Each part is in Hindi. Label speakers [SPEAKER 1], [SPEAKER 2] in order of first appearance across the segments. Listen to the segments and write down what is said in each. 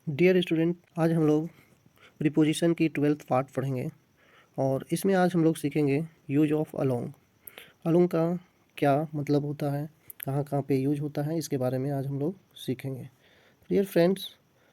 [SPEAKER 1] डियर स्टूडेंट, आज हम लोग प्रीपोजिशन की 12th पार्ट पढ़ेंगे और इसमें आज हम लोग सीखेंगे यूज ऑफ अलोंग। अलोंग का क्या मतलब होता है, कहाँ कहाँ पे यूज होता है, इसके बारे में आज हम लोग सीखेंगे। डियर फ्रेंड्स,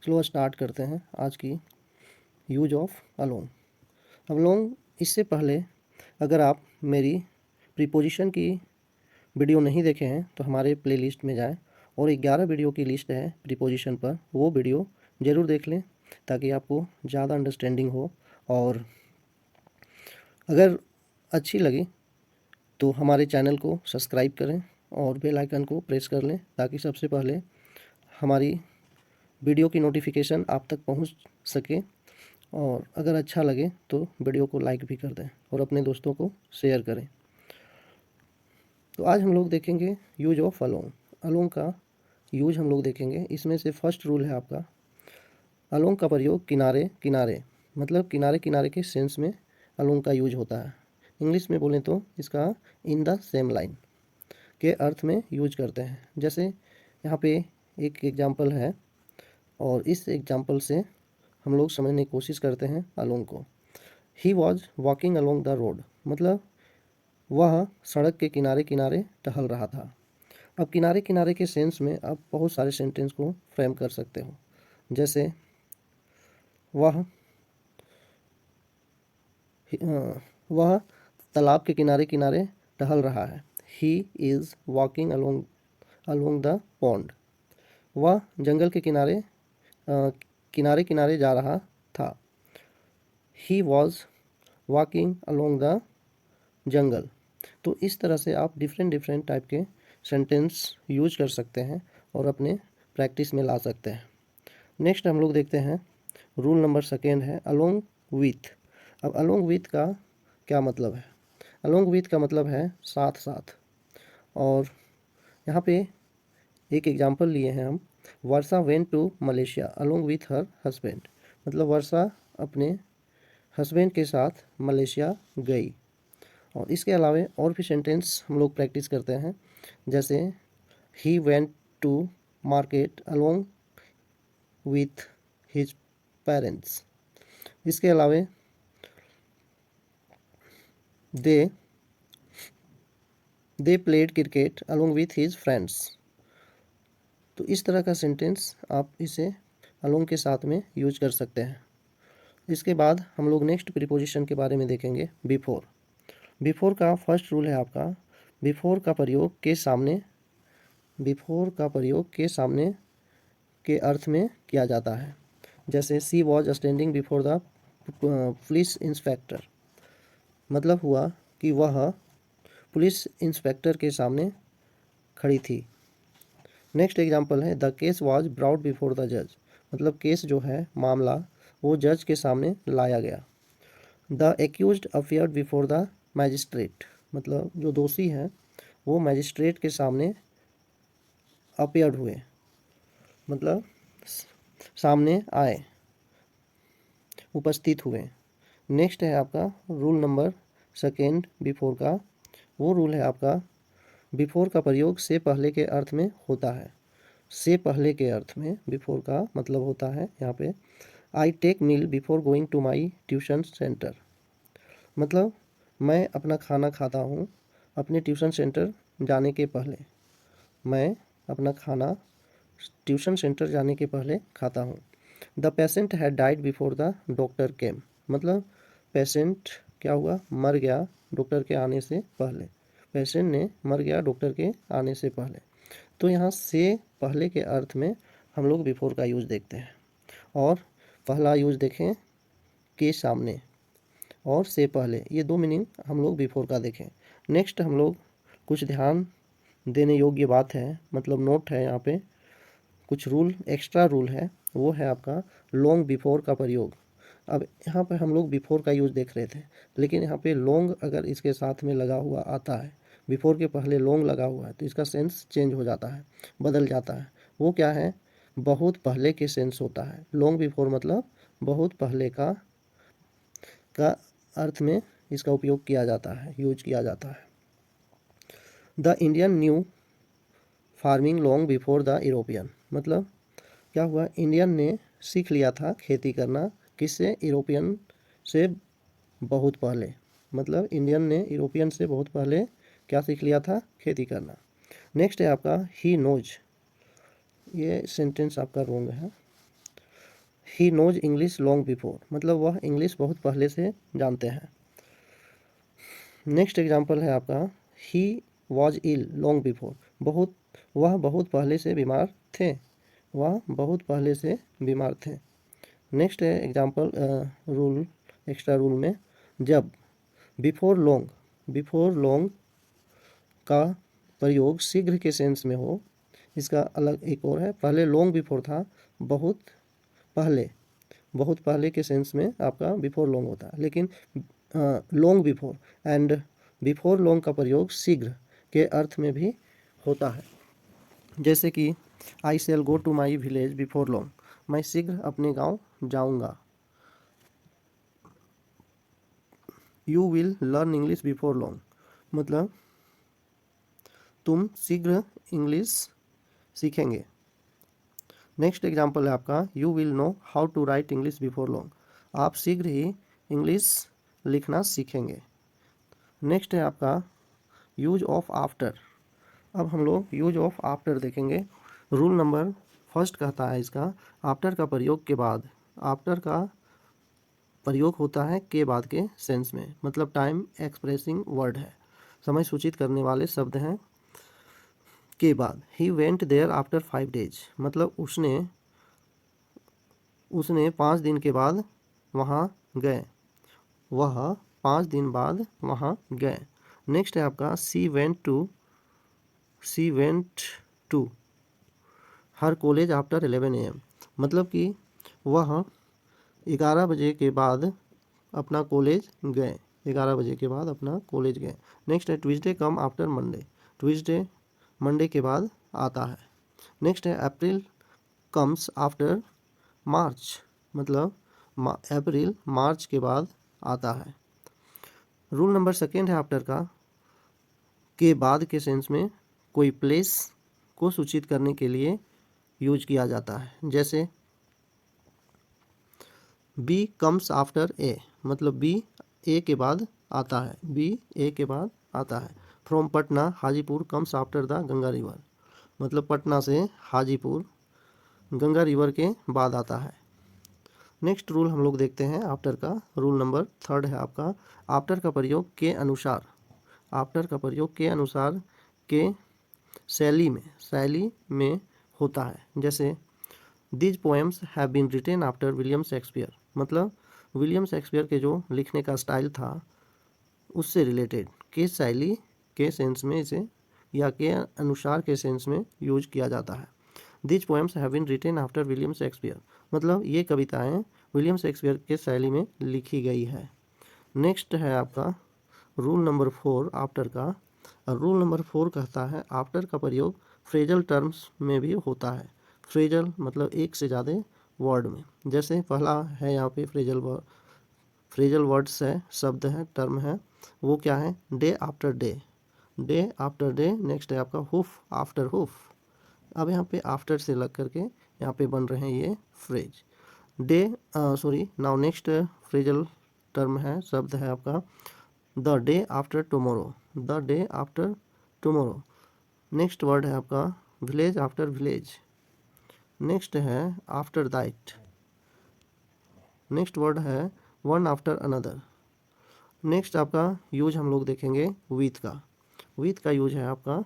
[SPEAKER 1] चलो स्टार्ट करते हैं आज की यूज ऑफ अलोंग। अलोंग इससे पहले अगर आप मेरी प्रीपोजिशन की वीडियो नहीं देखे हैं तो हमारे प्लेलिस्ट में जाएं और 11 वीडियो की लिस्ट है प्रीपोजिशन पर, वो वीडियो ज़रूर देख लें ताकि आपको ज़्यादा अंडरस्टैंडिंग हो। और अगर अच्छी लगी तो हमारे चैनल को सब्सक्राइब करें और बेल आइकन को प्रेस कर लें ताकि सबसे पहले हमारी वीडियो की नोटिफिकेशन आप तक पहुंच सके। और अगर अच्छा लगे तो वीडियो को लाइक भी कर दें और अपने दोस्तों को शेयर करें। तो आज हम लोग देखेंगे यूज ऑफ अलोंग। अलोंग का यूज हम लोग देखेंगे। इसमें से फर्स्ट रूल है आपका, अलोंग का प्रयोग किनारे किनारे, मतलब किनारे किनारे के सेंस में अलोंग का यूज होता है। इंग्लिश में बोलें तो इसका इन द सेम लाइन के अर्थ में यूज करते हैं। जैसे यहाँ पे एक एग्जांपल है और इस एग्जांपल से हम लोग समझने की कोशिश करते हैं अलोंग को। He was walking along the road, मतलब वह सड़क के किनारे किनारे टहल रहा था। अब किनारे किनारे के सेंस में आप बहुत सारे सेंटेंस को फ्रेम कर सकते हो। जैसे वह वह तालाब के किनारे किनारे टहल रहा है। He is walking along along the pond. वह जंगल के किनारे किनारे जा रहा था। He was walking along the jungle. तो इस तरह से आप डिफरेंट डिफरेंट टाइप के सेंटेंस यूज कर सकते हैं और अपने प्रैक्टिस में ला सकते हैं। नेक्स्ट हम लोग देखते हैं रूल नंबर सेकेंड है अलोंग विथ। अब अलोंग विथ का क्या मतलब है? अलोंग विथ का मतलब है साथ साथ। और यहाँ पे एक एग्जांपल लिए हैं हम, Varsha went to Malaysia along with her husband, मतलब वर्षा अपने हस्बैंड के साथ मलेशिया गई। और इसके अलावा और भी सेंटेंस हम लोग प्रैक्टिस करते हैं। जैसे he went to market along with his parents. इसके अलावा they played cricket along with his friends. तो इस तरह का सेंटेंस आप इसे अलोंग के साथ में यूज कर सकते हैं। इसके बाद हम लोग नेक्स्ट प्रीपोजिशन के बारे में देखेंगे, बिफोर। बिफोर का फर्स्ट रूल है आपका, बिफोर का प्रयोग के सामने, बिफोर का प्रयोग के सामने के अर्थ में किया जाता है। जैसे she was standing before the police inspector, मतलब हुआ कि वह पुलिस इंस्पेक्टर के सामने खड़ी थी। नेक्स्ट एग्जांपल है the case was brought before the जज, मतलब केस जो है, मामला, वो जज के सामने लाया गया। The accused appeared before the magistrate, मतलब जो दोषी हैं वो मैजिस्ट्रेट के सामने अपियर्ड हुए, मतलब सामने आए, उपस्थित हुए। नेक्स्ट है आपका रूल नंबर सेकेंड बिफोर का। वो रूल है आपका, बिफोर का प्रयोग से पहले के अर्थ में होता है। से पहले के अर्थ में बिफोर का मतलब होता है यहाँ पे, I take meal before going to my tuition centre, मतलब मैं अपना खाना खाता हूँ अपने ट्यूशन सेंटर जाने के पहले। मैं अपना खाना ट्यूशन सेंटर जाने के पहले खाता हूँ। The patient had died before the doctor केम, मतलब पेशेंट क्या हुआ, मर गया डॉक्टर के आने से पहले। पेशेंट ने मर गया डॉक्टर के आने से पहले। तो यहाँ से पहले के अर्थ में हम लोग बिफोर का यूज़ देखते हैं। और पहला यूज़ देखें के सामने और से पहले, ये दो मीनिंग हम लोग बिफोर का देखें। नेक्स्ट हम लोग कुछ ध्यान देने योग्य बात है, मतलब नोट है यहाँ पे, कुछ रूल, एक्स्ट्रा रूल है, वो है आपका लॉन्ग बिफोर का प्रयोग। अब यहाँ पे हम लोग बिफोर का यूज़ देख रहे थे, लेकिन यहाँ पे लॉन्ग अगर इसके साथ में लगा हुआ आता है, बिफोर के पहले लॉन्ग लगा हुआ है, तो इसका सेंस चेंज हो जाता है, बदल जाता है। वो क्या है, बहुत पहले के सेंस होता है। लॉन्ग बिफोर मतलब बहुत पहले का अर्थ में इसका उपयोग किया जाता है, यूज किया जाता है। The Indian new farming long before the European, मतलब क्या हुआ, इंडियन ने सीख लिया था खेती करना, किससे, यूरोपियन से बहुत पहले। मतलब इंडियन ने यूरोपियन से बहुत पहले क्या सीख लिया था, खेती करना। नेक्स्ट है आपका ही नोज, ये सेंटेंस आपका रॉन्ग है। He knows English long before, मतलब वह इंग्लिश बहुत पहले से जानते हैं। नेक्स्ट एग्जाम्पल है आपका he was ill long before, वह बहुत पहले से बीमार थे, वह बहुत पहले से बीमार थे। नेक्स्ट है एग्जाम्पल रूल, एक्स्ट्रा रूल में जब बिफोर लॉन्ग का प्रयोग शीघ्र के सेंस में हो, इसका अलग एक और है। पहले लॉन्ग बिफोर था, बहुत पहले के सेंस में आपका बिफोर लॉन्ग होता है, लेकिन long before and before long का प्रयोग शीघ्र के अर्थ में भी होता है। जैसे कि I shall go to my village before long, मैं शीघ्र अपने गांव जाऊंगा। You will learn English before long, मतलब तुम शीघ्र इंग्लिश सीखेंगे। नेक्स्ट एग्जाम्पल है आपका you will know how to write English before long, आप शीघ्र ही इंग्लिश लिखना सीखेंगे। नेक्स्ट है आपका यूज ऑफ आफ्टर। अब हम लोग यूज ऑफ आफ्टर देखेंगे। रूल नंबर फर्स्ट कहता है इसका, आफ्टर का प्रयोग के बाद। आफ्टर का प्रयोग होता है के बाद के सेंस में, मतलब टाइम एक्सप्रेसिंग वर्ड है, समय सूचित करने वाले शब्द हैं के बाद। He went there after 5 days, मतलब उसने 5 दिन के बाद वहाँ गए, वह 5 दिन बाद वहाँ गए। नेक्स्ट है आपका she went to her college after 11 AM, मतलब कि वह 11 बजे के बाद अपना कॉलेज गए, 11 बजे के बाद अपना कॉलेज गए। नेक्स्ट है Tuesday come after Monday, Tuesday Monday के बाद आता है। नेक्स्ट है अप्रैल कम्स आफ्टर मार्च, मतलब अप्रैल मार्च के बाद आता है। रूल नंबर सेकेंड है आफ्टर का के बाद के सेंस में कोई प्लेस को सूचित करने के लिए यूज किया जाता है। जैसे बी कम्स आफ्टर ए, मतलब बी ए के बाद आता है, बी ए के बाद आता है। From Patna Hajipur comes after the Ganga river, मतलब पटना से हाजीपुर गंगा रिवर के बाद आता है। नेक्स्ट रूल हम लोग देखते हैं आफ्टर का। रूल नंबर थर्ड है आपका आफ्टर का प्रयोग के अनुसार। आफ्टर का प्रयोग के अनुसार के शैली में होता है। जैसे these poems have been written after William Shakespeare, मतलब विलियम शेक्सपियर के जो लिखने का स्टाइल था उससे रिलेटेड के शैली के सेंस में इसे या के अनुसार के सेंस में यूज किया जाता है। These poems have been written after William Shakespeare, मतलब ये कविताएं विलियम शेक्सपियर के शैली में लिखी गई है। नेक्स्ट है आपका रूल नंबर 4 आफ्टर का। रूल नंबर 4 कहता है आफ्टर का प्रयोग फ्रेजल टर्म्स में भी होता है। फ्रेजल मतलब एक से ज़्यादा वर्ड में। जैसे पहला है यहाँ पे फ्रेजल वर्ड्स है, शब्द है, टर्म है, वो क्या है, day after day, day after day. Next है आपका हुफ आफ्टर हुफ। अब यहाँ पे आफ्टर से लग करके यहाँ पे बन रहे हैं ये phrase. Now next phrasal term है, शब्द है आपका the day after tomorrow, the day after tomorrow. Next word है आपका विलेज आफ्टर विलेज। नेक्स्ट है आफ्टर दैट। नेक्स्ट वर्ड है वन आफ्टर अनदर। नेक्स्ट आपका यूज हम लोग देखेंगे विथ का। विथ का यूज है आपका,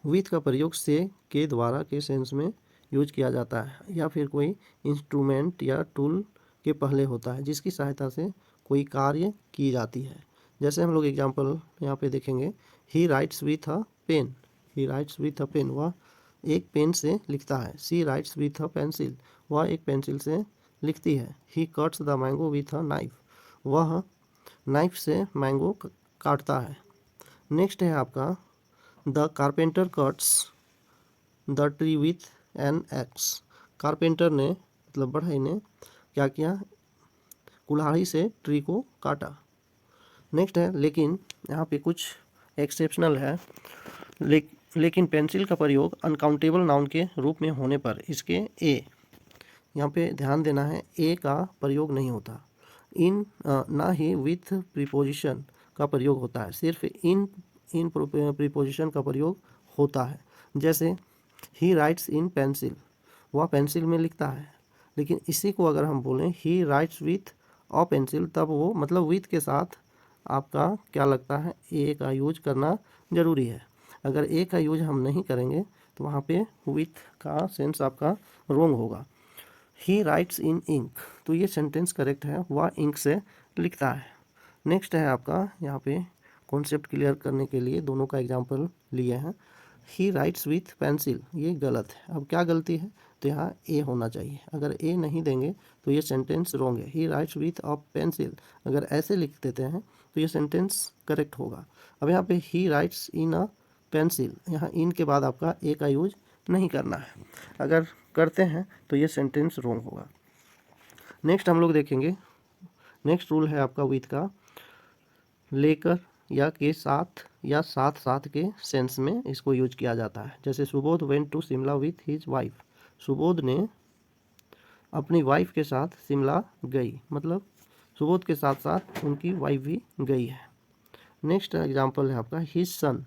[SPEAKER 1] विथ का प्रयोग से के द्वारा के सेंस में यूज किया जाता है, या फिर कोई इंस्ट्रूमेंट या टूल के पहले होता है जिसकी सहायता से कोई कार्य की जाती है। जैसे हम लोग एग्जांपल यहाँ पे देखेंगे he writes with a pen, he writes with a pen, वह एक पेन से लिखता है। She writes with a pencil, वह एक पेंसिल से लिखती है। He cuts the mango with a knife, वह नाइफ से मैंगो काटता है। नेक्स्ट है आपका the carpenter cuts the tree with an axe, carpenter ने मतलब बढ़ई ने क्या किया, कुल्हाड़ी से ट्री को काटा। नेक्स्ट है लेकिन, यहाँ पे कुछ एक्सेप्शनल है, लेकिन पेंसिल का प्रयोग अनकाउंटेबल नाउन के रूप में होने पर इसके ए, यहाँ पे ध्यान देना है, ए का प्रयोग नहीं होता। इन ना ही विथ प्रीपोजिशन का प्रयोग होता है, सिर्फ इन प्रीपोजिशन का प्रयोग होता है। जैसे ही राइट्स इन पेंसिल, वह पेंसिल में लिखता है। लेकिन इसी को अगर हम बोलें ही राइट्स विथ अ पेंसिल, तब वो मतलब विथ के साथ आपका क्या लगता है, ए का यूज करना ज़रूरी है। अगर ए का यूज हम नहीं करेंगे तो वहाँ पे विथ का सेंस आपका रॉन्ग होगा। ही राइट्स इन इंक, तो ये सेंटेंस करेक्ट है, वह इंक से लिखता है। नेक्स्ट है आपका, यहाँ पे कॉन्सेप्ट क्लियर करने के लिए दोनों का एग्जांपल लिए हैं। ही राइट्स विथ पेंसिल, ये गलत है। अब क्या गलती है, तो यहाँ ए होना चाहिए। अगर ए नहीं देंगे तो ये सेंटेंस रॉन्ग है। ही राइट्स विथ अ पेंसिल, अगर ऐसे लिख देते हैं तो ये सेंटेंस करेक्ट होगा। अब यहाँ पे ही राइट्स इन अ पेंसिल, यहाँ इन के बाद आपका ए का यूज नहीं करना है। अगर करते हैं तो ये सेंटेंस रॉन्ग होगा। नेक्स्ट हम लोग देखेंगे, नेक्स्ट रूल है आपका विथ का, लेकर या के साथ या साथ साथ के सेंस में इसको यूज किया जाता है। जैसे Subodh went to Shimla with his wife, Subodh ने अपनी वाइफ के साथ शिमला गई, मतलब सुबोध के साथ साथ उनकी वाइफ भी गई है। नेक्स्ट एग्जांपल है आपका, his son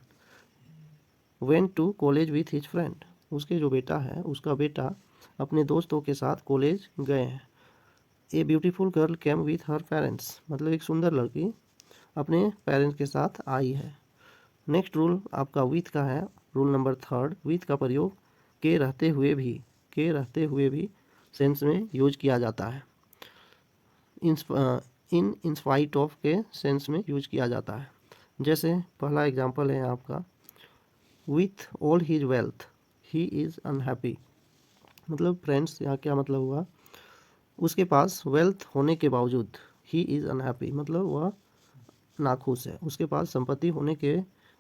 [SPEAKER 1] went to college with his friend, उसके जो बेटा है उसका बेटा अपने दोस्तों के साथ कॉलेज गए हैं। A beautiful girl came with her parents, मतलब एक सुंदर लड़की अपने पेरेंट्स के साथ आई है। नेक्स्ट रूल आपका विथ का है, रूल नंबर 3, विथ का प्रयोग के रहते हुए भी सेंस में यूज किया जाता है। इन इंस्पाइट ऑफ के सेंस में यूज किया जाता है। जैसे पहला एग्जांपल है आपका, with all his wealth he is unhappy, मतलब फ्रेंड्स यहाँ क्या मतलब हुआ, उसके पास वेल्थ होने के बावजूद ही इज़ अनहैप्पी, मतलब वह नाखुश है। उसके पास संपत्ति होने के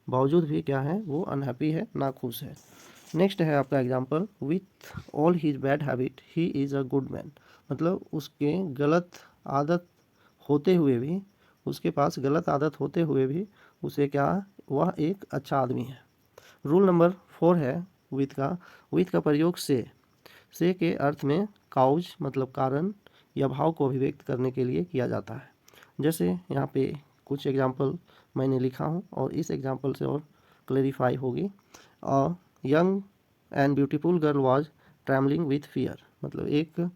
[SPEAKER 1] बावजूद भी क्या है, वो अनहैप्पी है, नाखुश है। नेक्स्ट है आपका example, with all his bad habit he is a good man, मतलब उसके गलत आदत होते हुए भी, उसके पास गलत आदत होते हुए भी उसे क्या, वह एक अच्छा आदमी है। रूल नंबर 4 है विथ का प्रयोग से के अर्थ में काउज मतलब कारण या भाव को अभिव्यक्त करने के लिए किया जाता है। जैसे यहाँ पे कुछ एग्जांपल मैंने लिखा हूँ और इस एग्जांपल से और क्लेरिफाई होगी। Young and beautiful girl was travelling with fear, मतलब एक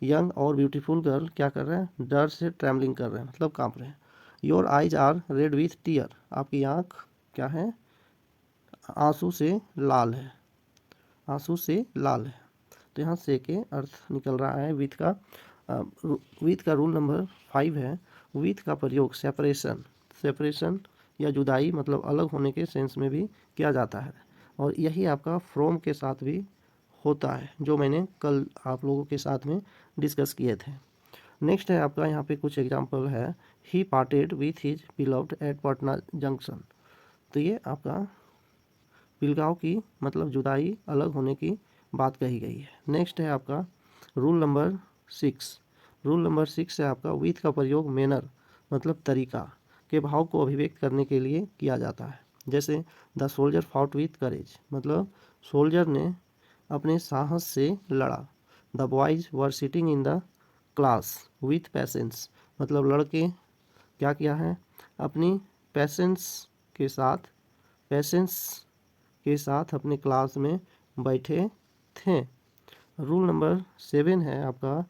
[SPEAKER 1] यंग और ब्यूटीफुल गर्ल क्या कर रहे हैं, डर से ट्रैवलिंग कर रहे हैं, मतलब कांप रहे हैं। Your eyes are red with tear, आपकी आँख क्या है, आंसू से लाल है, आंसू से लाल है। तो यहाँ से के अर्थ निकल रहा है विथ का। विथ का रूल नंबर 5 है, विथ का प्रयोग सेपरेशन या जुदाई मतलब अलग होने के सेंस में भी किया जाता है, और यही आपका फ्रॉम के साथ भी होता है, जो मैंने कल आप लोगों के साथ में डिस्कस किए थे। नेक्स्ट है आपका, यहाँ पे कुछ एग्जांपल है, he parted with his beloved at Patna junction, तो ये आपका पिलगांव की मतलब जुदाई, अलग होने की बात कही गई है। नेक्स्ट है आपका रूल नंबर 6 है आपका, विथ का प्रयोग मैनर मतलब तरीका के भाव को अभिव्यक्त करने के लिए किया जाता है। जैसे द सोल्जर फाउट विथ करेज, मतलब सोल्जर ने अपने साहस से लड़ा। The boys were sitting in the class with patience, मतलब लड़के क्या किया है, अपनी पैसेंस के साथ अपने क्लास में बैठे थे। रूल नंबर 7 है आपका,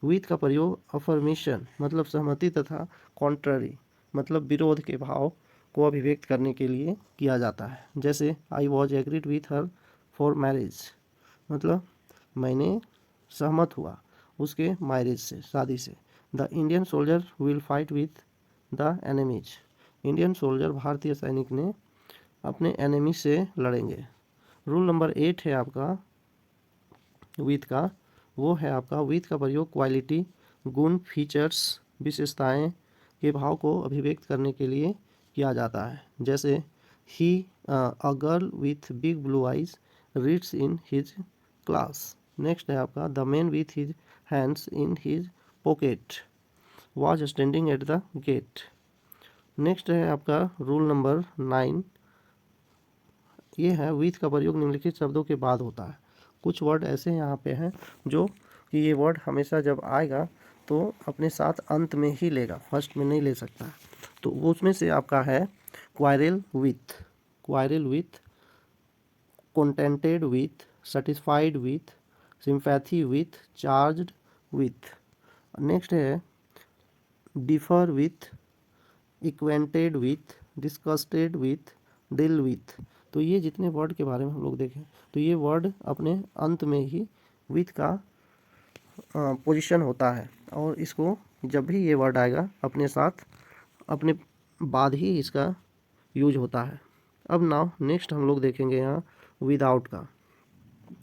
[SPEAKER 1] विथ का प्रयोग अफर्मेशन मतलब सहमति तथा कॉन्ट्ररी मतलब विरोध के भाव को अभिव्यक्त करने के लिए किया जाता है। जैसे I was agreed with her for marriage, मतलब मैंने सहमत हुआ उसके मैरिज से, शादी से। The Indian soldier will fight with the enemies, Indian soldier भारतीय सैनिक ने अपने एनिमी से लड़ेंगे। रूल नंबर 8 है आपका विथ का, वो है आपका, विथ का प्रयोग क्वालिटी गुण फीचर्स विशेषताएं के भाव को अभिव्यक्त करने के लिए किया जाता है। जैसे ही a girl with big blue eyes reads in his class. Next है आपका, the man with his hands in his pocket was standing at the gate. Next है आपका रूल नंबर 9, ये है विथ का प्रयोग निम्नलिखित शब्दों के बाद होता है। कुछ वर्ड ऐसे यहाँ पे हैं जो कि ये वर्ड हमेशा जब आएगा तो अपने साथ अंत में ही लेगा, फर्स्ट में नहीं ले सकता। तो वो उसमें से आपका है quarrel with, contented with, satisfied with, sympathy with, charged with। Next है differ with, acquainted with, disgusted with, deal with। तो ये जितने वर्ड के बारे में हम लोग देखें तो ये वर्ड अपने अंत में ही with का पोजीशन होता है, और इसको जब भी ये वर्ड आएगा अपने साथ अपने बाद ही इसका यूज होता है। अब नाउ नेक्स्ट हम लोग देखेंगे यहाँ विदाउट का।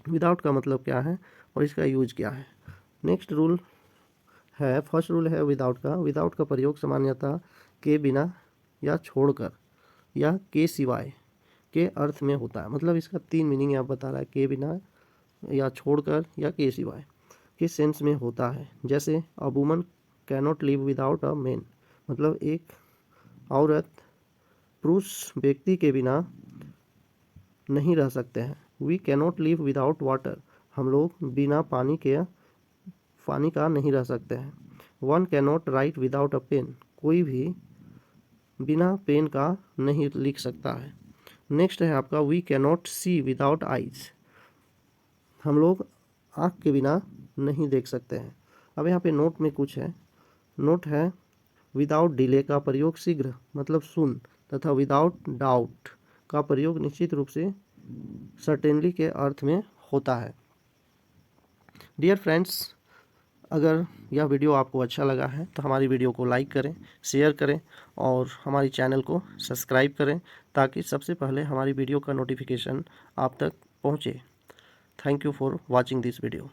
[SPEAKER 1] विदाउट का मतलब क्या है और इसका यूज क्या है। नेक्स्ट रूल है, फर्स्ट रूल है विदाउट का। विदाउट का प्रयोग सामान्यतः के बिना या छोड़कर या के सिवाय के अर्थ में होता है। मतलब इसका 3 मीनिंग यहाँ बता रहा है, के बिना या छोड़कर या के सिवाय के सेंस में होता है। जैसे a woman cannot live without a man, मतलब एक औरत पुरुष व्यक्ति के बिना नहीं रह सकते हैं। We cannot live without water, हम लोग बिना पानी का नहीं रह सकते हैं। One cannot write without a pen, कोई भी बिना पेन का नहीं लिख सकता है। नेक्स्ट है आपका we cannot see without eyes, हम लोग आँख के बिना नहीं देख सकते हैं। अब यहाँ पे नोट में कुछ है, नोट है विदाउट डिले का प्रयोग शीघ्र मतलब सुन, तथा विदाउट डाउट का प्रयोग निश्चित रूप से सर्टेनली के अर्थ में होता है। डियर फ्रेंड्स, अगर यह वीडियो आपको अच्छा लगा है तो हमारी वीडियो को लाइक करें, शेयर करें और हमारी चैनल को सब्सक्राइब करें ताकि सबसे पहले हमारी वीडियो का नोटिफिकेशन आप तक पहुंचे। Thank you for watching this video.